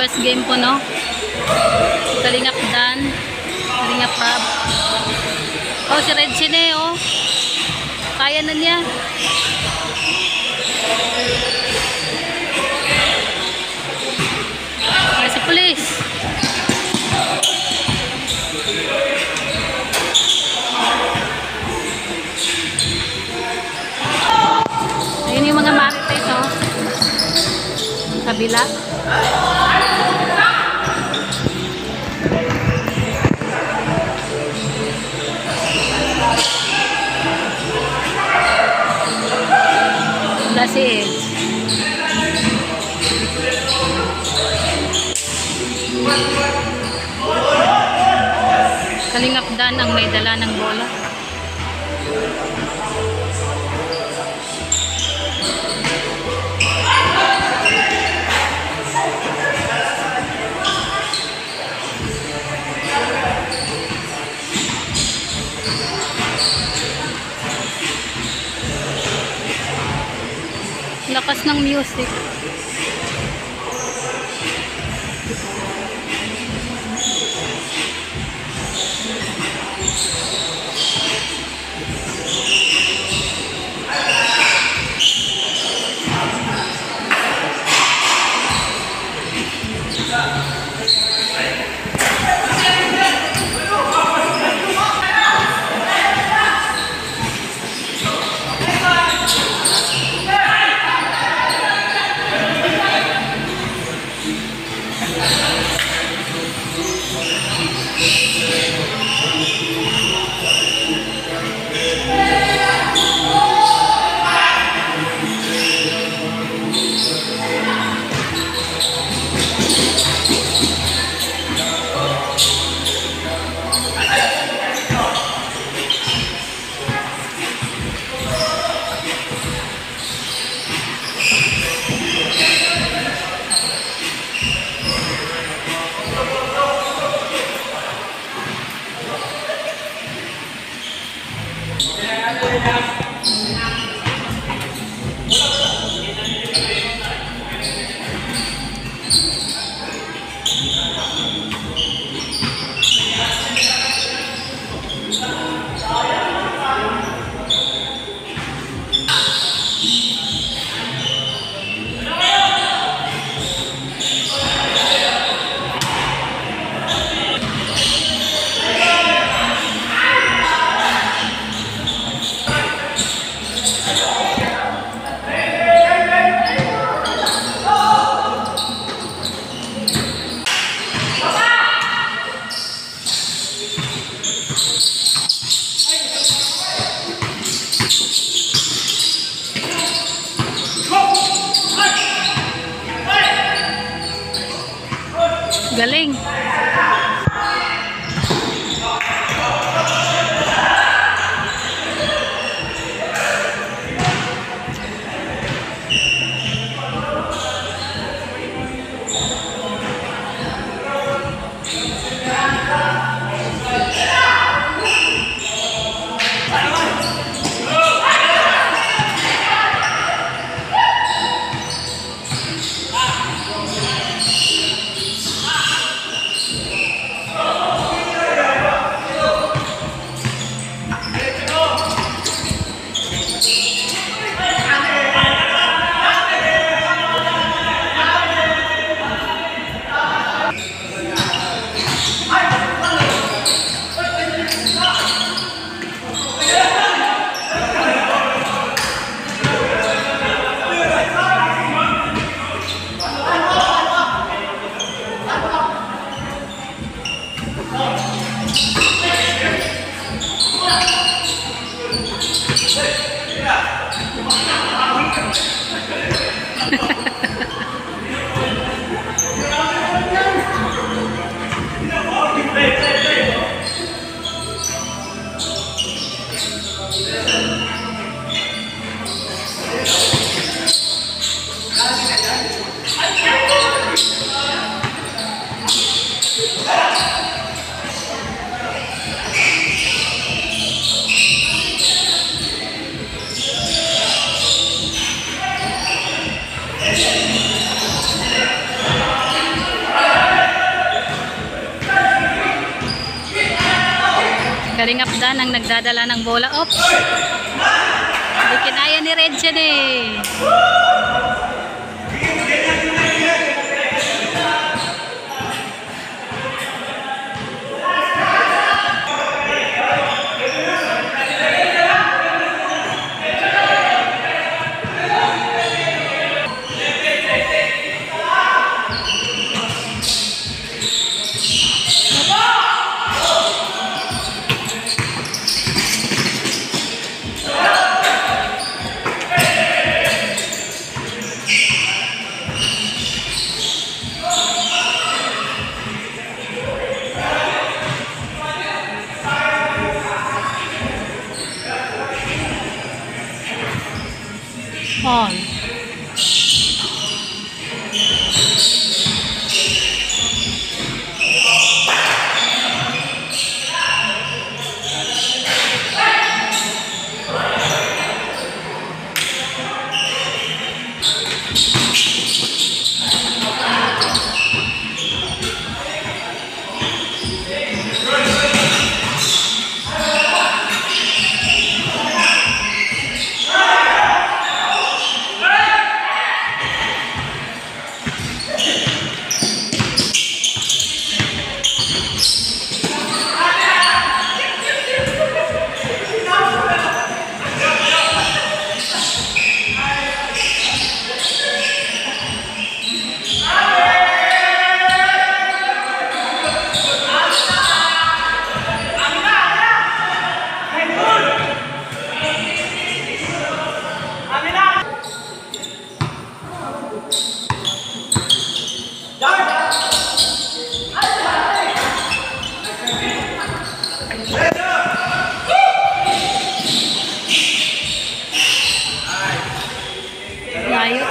first game po, no? Kalingap Dan, Kalingap Rab. Oh, si Red Sine, oh. Kaya na niya. Ay, si Police. Ayun yung mga marites, oh. Kabila. Kasi Kalingap Dan ang may dala ng bola. Lakas ng music. Galing. Kalingap Dan ang nagdadala ng bola. Oops! Hindi kinaya ni Redjen eh. On. Layo.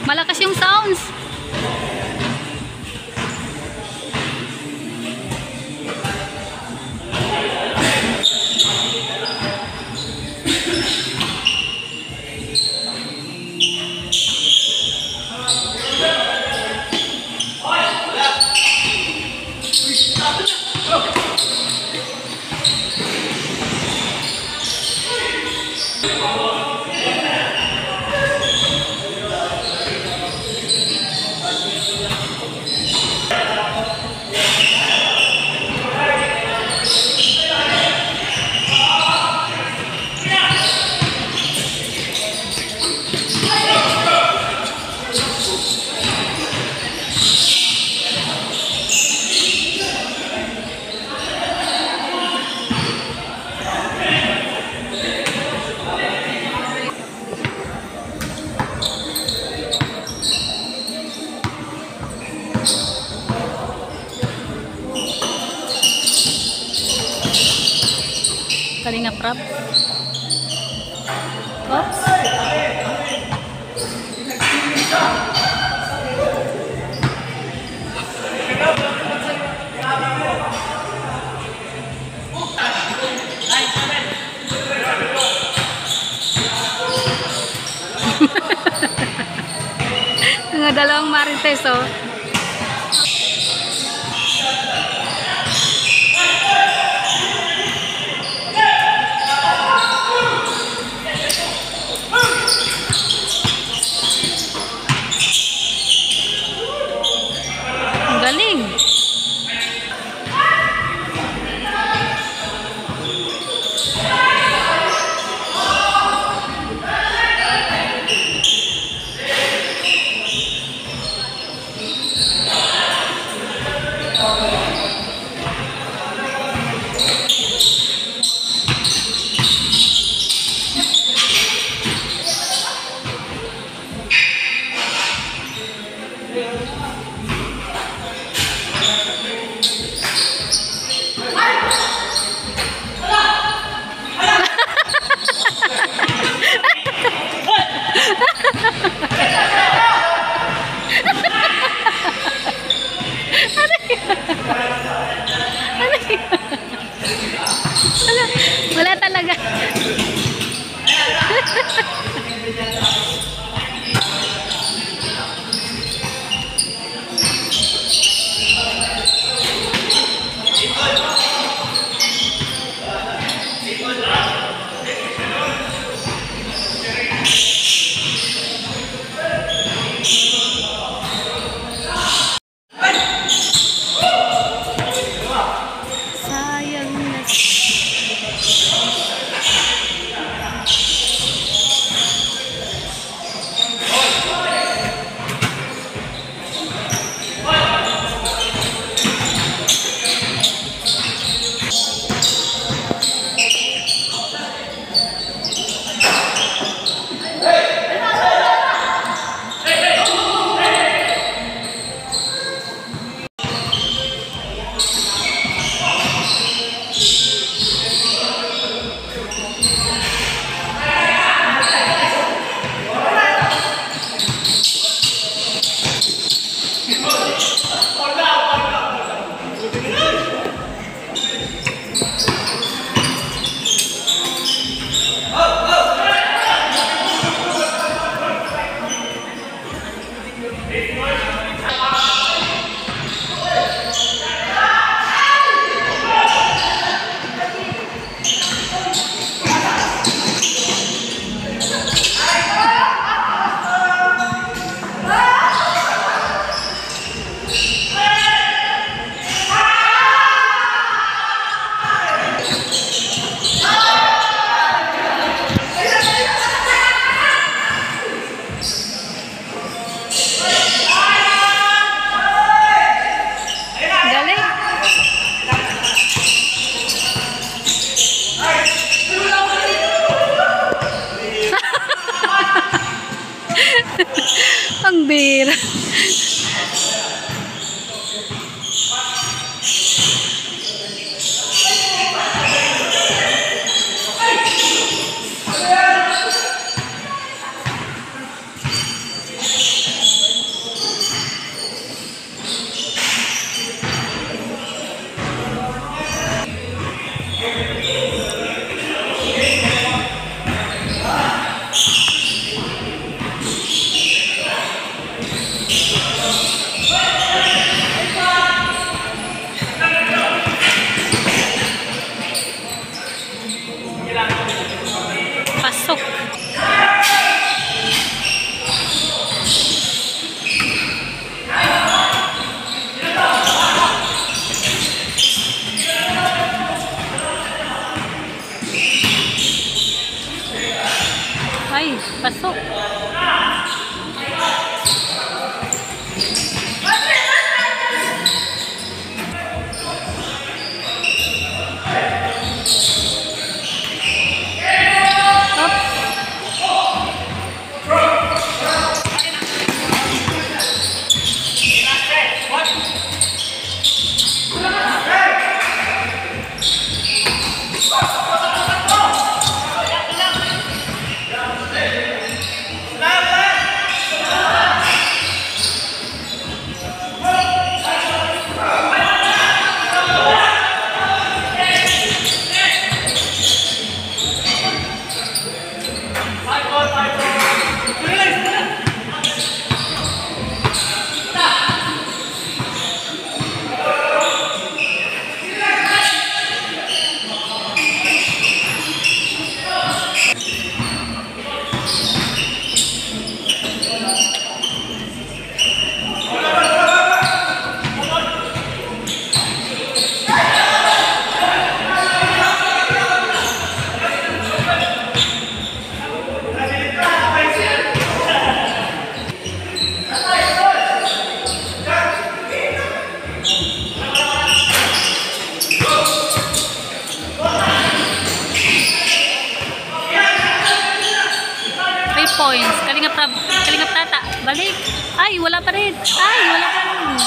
Malakas yung sounds. Kalingap Rab. Oops. Mga dalawang marites oh. Galing. Bira. Pasok. Ay, pasok. Points. Kalingap tata. Balik. Ay, wala pa rin. Ay, wala pa rin.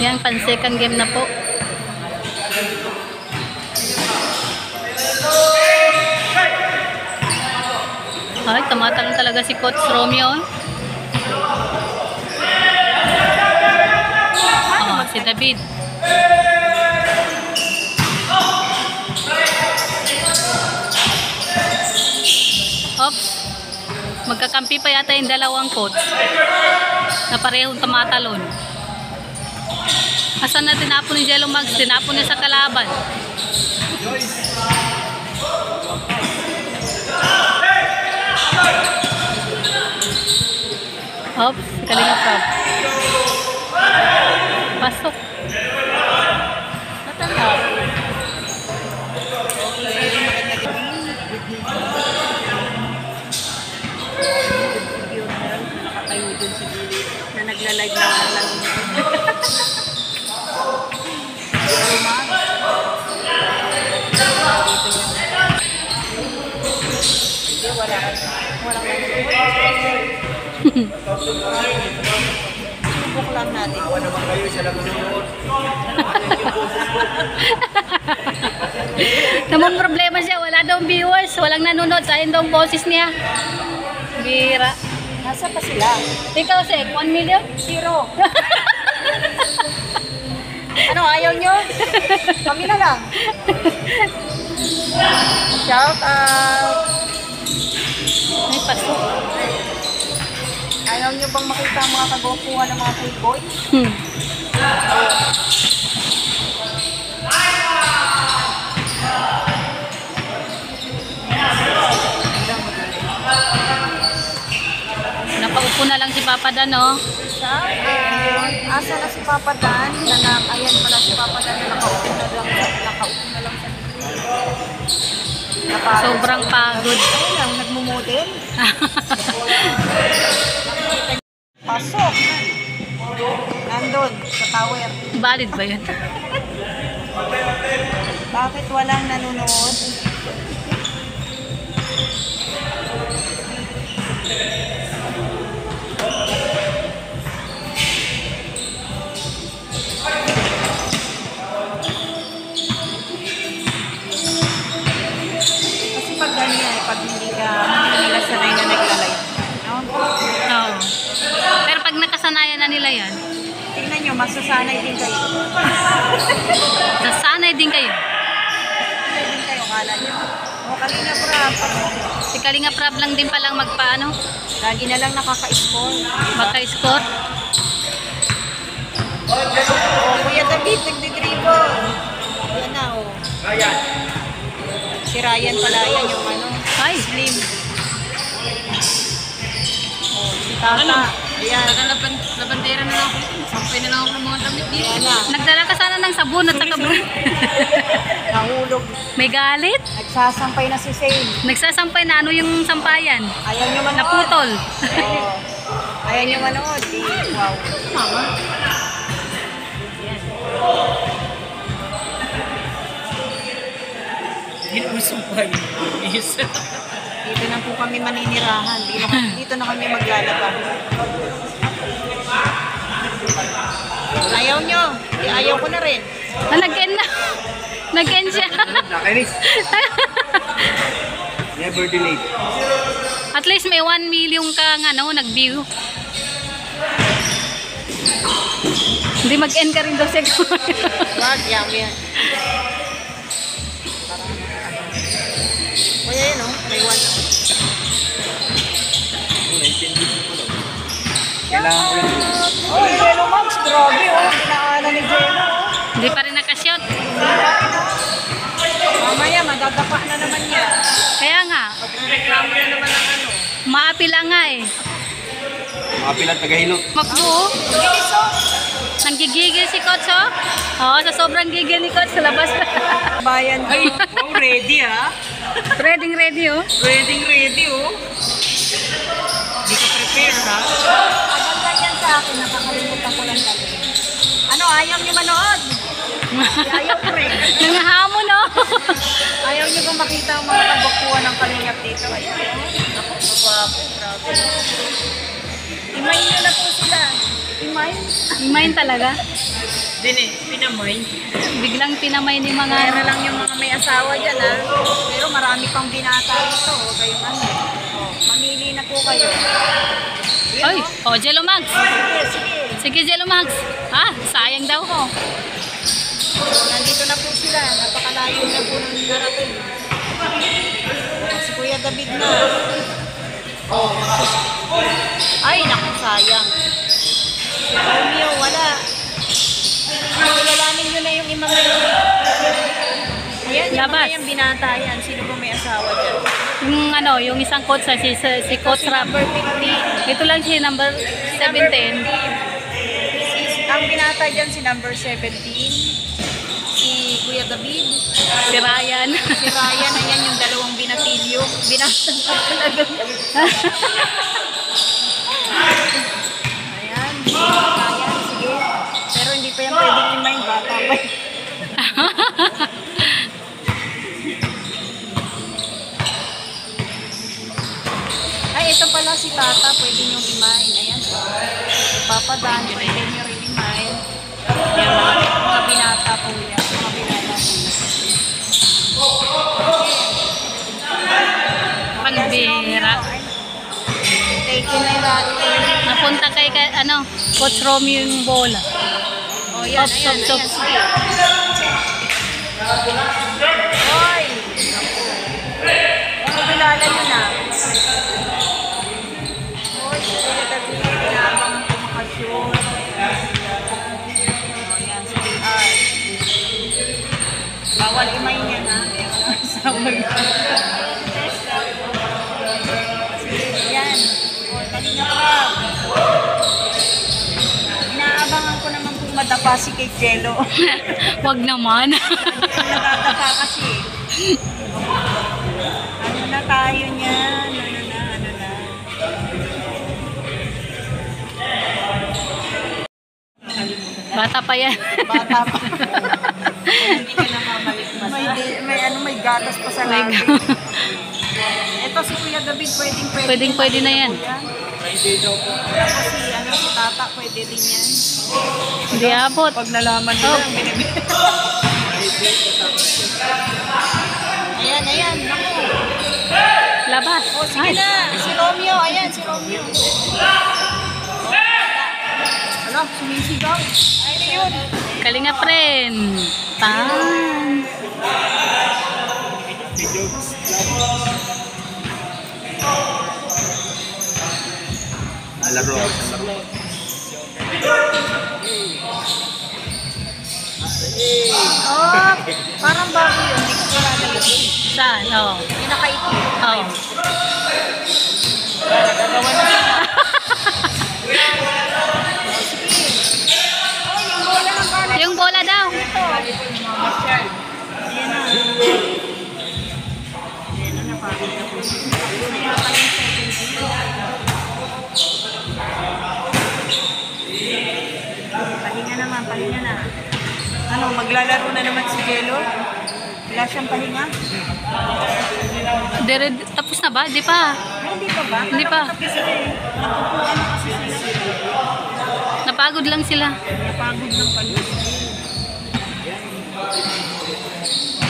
Yan, pan-second game na po. Ay, tumatalon talaga si Coach Romeo. Oh, si David. Oops. Magkakampi pa yata yung dalawang coach na parehong tumatalon. Asan na tinapon ni Jello Mags? Tinapon niya sa kalaban. Oops, Kalingap Rob. Pasok. Matanda. Nakatayo dun si Billy na nagla-live na lang. Subok lang natin. Awa naman kayo, siya lang nanonood. Namang problema siya, wala daw viewers, walang nanonood, sayang daw ang boses niya. Bira. Nasa pa sila? Ikaw, Sek, 1 million? Zero. Ano, ayaw nyo? Kami na lang. Shout out. May pasok. Ayaw nyo bang makita ang mga kagopuhan ng mga playboy? Napaupo na lang si Papa Dan, no? Shout out. Asa na si Papa Dan? Ayan pala si Papa Dan na nakaupo na lang sa Sobrang pagod. Ayun lang, nagmumodel. Pasok. Nandun, sa tower. Valid ba yun? Bakit walang nanonood? Kasi pag ganyan, pag hindi nila sanay na naglalay. No? Oo. Pero pag nakasanayan na nila yan, Tingnan nyo, masasanay din kayo. nasanay din kayo. Masasanay din kayo, kala nyo. O, Kalinga Prab. Si Kalinga Prab lang din palang magpaano, Lagi na lang nakaka-score. maka-score. O, Kuya David, nagdi-dribble. Ayan na, o. Si Ryan pala, yan yung ano, Ay, slim. O, si Tata. Ayan. Labandera na lang ako. Sampay na lang ako ng mga damit dito. Ayan na. Nagdala ka sana ng sabon at saka Nahulog. may galit. Nagsasampay na si Zane. Nagsasampay na ano yung sampayan. Ayaw nyo manood. Naputol. Oo. Ayaw nyo manood. Wow. Mama. Dito na po kami maninirahan. Dito na kami maglalaba. Ayaw nyo. Ayaw ko na rin. Ah, nag-end na. Nag-end siya. Nakainis. Never delayed. At least may 1 million kang ano, nag-view. Hindi mag-end ka rin daw siguro. Wag, yan. Kuya yun, oh. May one. Kailangan ko lang. Oh, Jello Max. Grabe, oh. Pinaanan ni Jello, oh. Hindi pa rin nakashot. Mamaya, madadapa na naman yan. Kaya nga, Reklamo na naman ang ano. maapila nga eh. Mga pilat tagahilo. Makbo. Bilis, oh. Nanggigigil si Coach, oh. Oo, sa sobrang gigil ni Coach, sa labas. Bayan ko. Wow, ready ha? Ready, oh. Ready oh. Hindi ka prepare ha? Agad lang yan sa akin. Nakakalimutan ko lang talaga. Ano, ayaw niyo manood? Ayaw ko rin. Nangahamon, oh. Ayaw niyo ba makita ang mga kabakuan ng kalingap dito? Ayan, oh. Ako, magwapo. Grabe. Imayin nyo na po sila. Imayin. Imayin talaga. Dini, pinamay. Biglang pinamay ni mga... Kaya lang yung mga may asawa dyan, ha? Pero marami pang binata dito. Oh. Kayo ano. Oh, mamili na po kayo. Yun, Oy, oh. oh, Jello Max. Sige, sige. Sige, Jello Max. Ah, sayang daw ko. So, nandito na po sila. Napakalayo na po ng narating. Oh, si Kuya David na. Oh, ay, naku, sayang. Si Romeo, wala. Kilalanin nyo na yung imamay. Ayan, yung Labas. mga yung binata yan. Sino ba may asawa dyan? Yung ano, yung isang coach sa si Coach Rap. Number 15. Ito lang si number 17. Ang binata dyan si number 17. Si Kuya David. Si Ryan. Si Ryan, ayan yung dalawang binatilyo. Binata pa talaga. Ayan. Ayan, sige. Pero hindi pa yan pwedeng i-mind. Bata pa. Ay, ito pala si Tata. Pwede niyong i-mind. Ayan. Papa Dan, pwede niyo rin i-mind. Ayan, mga binata po yan. Mga binata. Pangbira. kay Rato. Napunta kay, Coach Romeo yung bola. Oh, yan, Ops, ayan, ops, ayan. ops. Sige. Hoy! Ano bilala yun ah? Hoy, Kuya David, pinabang ko makashoot. Oh, yan, si PR. Bawal imay niya na. Sabag. Yan. O, kanina pa. Inaabangan ko naman kung madapa si kay Jello. Wag naman. Nakatapa kasi. Ano na tayo niyan? Ano na. Bata pa yan. Bata pa. Hindi ka na mamalik may gatas pa sa May labi. Ito si Kuya David, Pwedeng-pwede na yan. Tapos si Tata, pwede din yan. Hindi abot. Pag nalaman nila, Oh. binibili. Ayan, naku. Labas. O, sige Ay. na, si Romeo, ayan, si Romeo. Hala, sumisigaw. Ay, na yun. Kalinga friend. Tan. Laro. Oh, parang bago yun. Hindi ko kilala yun. Saan? Oh. Yung nakaitim. Oh. Nagagawa na siya. Yung bola daw. Ayan na. Ayan na, napagod na po. Kaya pala yung second game. Pahinga na. Ano, maglalaro na naman si Jello? Wala siyang pahinga? Tapos na ba? Di pa. Ay, hindi pa ba? Hindi pa. Nakatabi sila eh. Nagpupuan na kasi sila. Napagod lang sila. Napagod ng palit.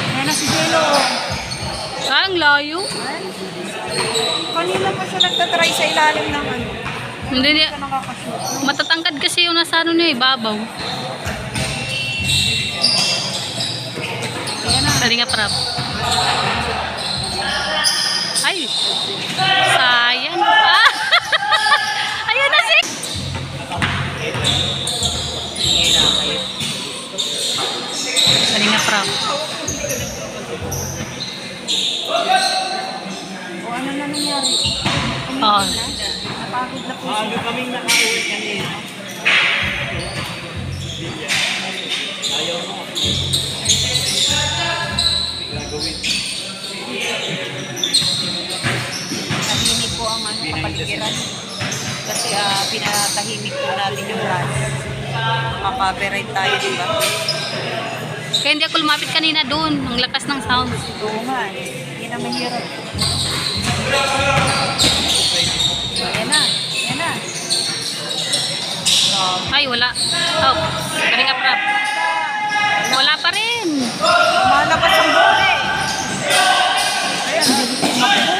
Ayan na si Jello. Ang layo. Kanina pa siya nagtatry sa ilalim ng ano. Hindi niya. Siya nakakashoot. Matatangkad kasi yung nasa ano niya, ibabaw. Ayan na. Kalinga prap. Ay! Sayang. Ah! Ayun na si... Kalinga prap. O ano na nangyari? Oo. Napagod na po siya. Kaming nakauwi kanina. Tahimik po ang kapaligiran. Kasi pinatahimik po natin yung rush. Makapaberate tayo, di ba? Kaya hindi ako lumapit kanina doon. Ang lakas ng sound. Oo nga eh. Hindi na mahirap. Ayan na. Ay, wala. Oh, kalinga prap. Wala pa rin. Malabas ang bola eh. Ayan, naku.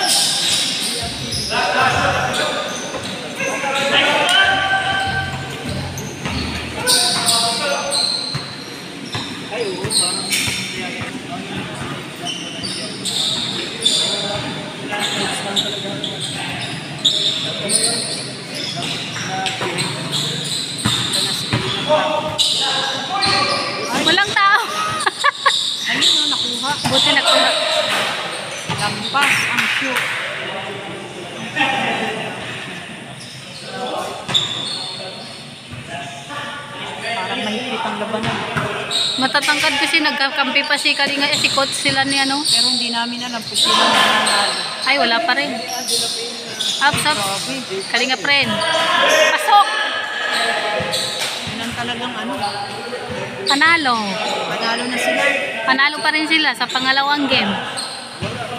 Walang tao. Ayun na, nakuha. Buti nakuha. Lampas ang shoot. Parang mahigpit ang labanan. Matatangkad kasi nagkakampi pa si Kalinga. Si coach sila ni ano. Pero hindi namin alam kung sino nanalo. Ay, wala pa rin. Ups. Kalinga friend. Pasok! Yun ang talagang ano. Panalo. Panalo na sila. Panalo pa rin sila sa pangalawang game.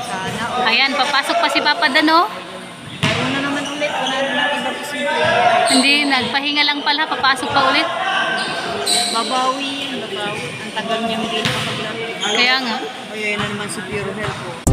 Sana. O, Ayan, papasok pa si Papa Dan, oh. laro na naman ulit. Wala na lang iba po sila. Hindi, nagpahinga lang pala. Papasok pa ulit. Babawi yan, babawi. Ang tagal niya hindi nakapaglaro. Kaya nga. Ayun na naman si Pure Health po.